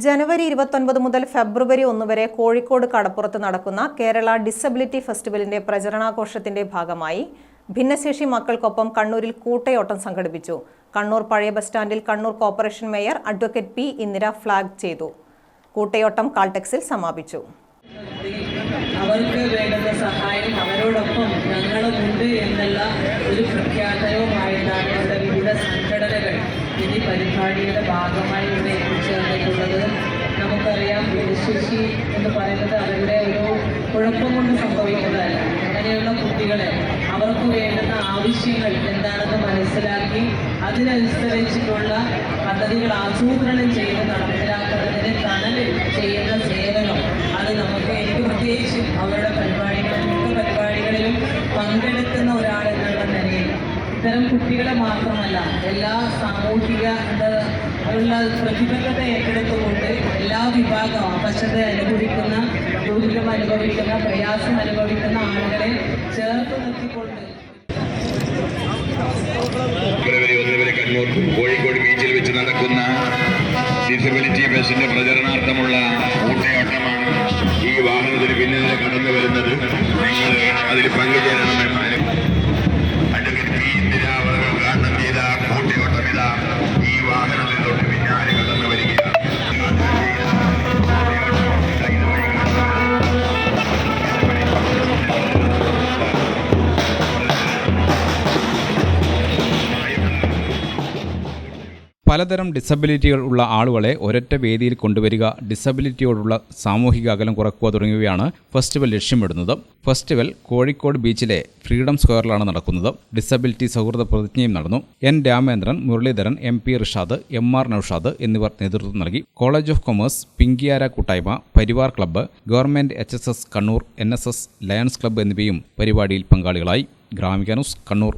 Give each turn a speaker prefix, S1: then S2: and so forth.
S1: ജനുവരി 29 മുതൽ ഫെബ്രുവരി 1 വരെ കോഴിക്കോട് കടപ്പുറത്ത് നടക്കുന്ന കേരള ഡിസബിലിറ്റി ഫെസ്റ്റിവലിന്റെ പ്രചരണാഘോഷത്തിന്റെ ഭാഗമായി ഭിന്നശേഷി മക്കൾക്കൊപ്പം കണ്ണൂരിൽ കൂട്ടയോട്ടം സംഘടിപ്പിച്ചു. കണ്ണൂർ പഴയ ബസ് സ്റ്റാൻഡിൽ Kannur corporation mayor advocate P. Indira flag ചെയ്തു. കൂട്ടയോട്ടം കാൾടെക്സിൽ സമാപിച്ചു.
S2: അവർക്ക് വേണ്ടുന്ന സഹായം അവരോടൊപ്പം ഞങ്ങളുമുണ്ട് എന്നുള്ള ഒരു പ്രഖ്യാപനവുമായിട്ടാണ് ഇവിടെ വിവിധ സംഘടനകൾ ഈ പരിപാടിയുടെ ഭാഗമായി ഇവിടെ എത്തിച്ചേർന്നിട്ടുള്ളത്. നമുക്കറിയാം, ഭിന്നശേഷി എന്ന് പറയുന്നത് അവരുടെ ഒരു കുഴപ്പം കൊണ്ട് സംഭവിക്കുന്നതല്ല. അങ്ങനെയുള്ള കുട്ടികളെ അവർക്ക് വേണ്ടുന്ന ആവശ്യങ്ങൾ എന്താണെന്ന് മനസ്സിലാക്കി അതിനനുസരിച്ചിട്ടുള്ള പദ്ധതികൾ ആസൂത്രണം ചെയ്ത് നടപ്പിലാക്കുന്നതിന് തണലിൽ ചെയ്യുന്ന സേവനം അത് എനിക്ക് പ്രത്യേകിച്ച് അവരുടെ പരിപാടികളിലും പങ്കെടുക്കുന്ന ഒരാളെന്നുള്ള നിലയിൽ ഇത്തരം കുട്ടികളെ മാത്രമല്ല എല്ലാ സാമൂഹിക പ്രതിബദ്ധത ഏറ്റെടുത്തുകൊണ്ട് എല്ലാ വിഭാഗം അവശത അനുഭവിക്കുന്ന, ദുരിതം അനുഭവിക്കുന്ന, പ്രയാസം അനുഭവിക്കുന്ന ആളുകളെ ചേർത്ത് നിർത്തിക്കൊണ്ട്
S3: കണ്ണൂർ കോഴിക്കോട് ബീച്ചിൽ വെച്ച് നടക്കുന്ന ഡിസബിലിറ്റി ഫെസ്റ്റിന്റെ പ്രചരണാർത്ഥമുള്ള കൂട്ടയോട്ടമാണ്. ഈ വാഹനത്തിന് പിന്നിൽ കടന്നു വരുന്നത്. നിങ്ങൾ അതിൽ പങ്കുചേരണമെന്നാലും അഡ്വക്കേറ്റ് പി. ഇന്ദിര അവർ ഉദ്ഘാടനം ചെയ്ത കൂട്ടയോട്ടം ഇതാ ഈ വാഹനത്തിൽ തൊട്ട് പിന്നാലെ കടന്നു വരികയാണ്.
S4: പലതരം ഡിസബിലിറ്റികൾ ഉള്ള ആളുകളെ ഒരൊറ്റ വേദിയിൽ കൊണ്ടുവരിക, ഡിസബിലിറ്റിയോടുള്ള സാമൂഹിക അകലം കുറക്കുക തുടങ്ങിയവയാണ് ഫെസ്റ്റിവൽ ലക്ഷ്യമിടുന്നത്. ഫെസ്റ്റിവൽ കോഴിക്കോട് ബീച്ചിലെ ഫ്രീഡം സ്ക്വയറിലാണ് നടക്കുന്നത്. ഡിസബിലിറ്റി സൗഹൃദ പ്രതിജ്ഞയും നടന്നു. N. Ramendran, Muraleedharan, MP. Rishad, MR. Noushad എന്നിവർ നേതൃത്വം നൽകി. കോളേജ് ഓഫ് കൊമേഴ്സ്, പിങ്കിയാര കൂട്ടായ്മ, Parivar club, government HSS Kannur, NSS lions club എന്നിവയും പരിപാടിയിൽ പങ്കാളികളായി. ഗ്രാമിക ന്യൂസ്, കണ്ണൂർ.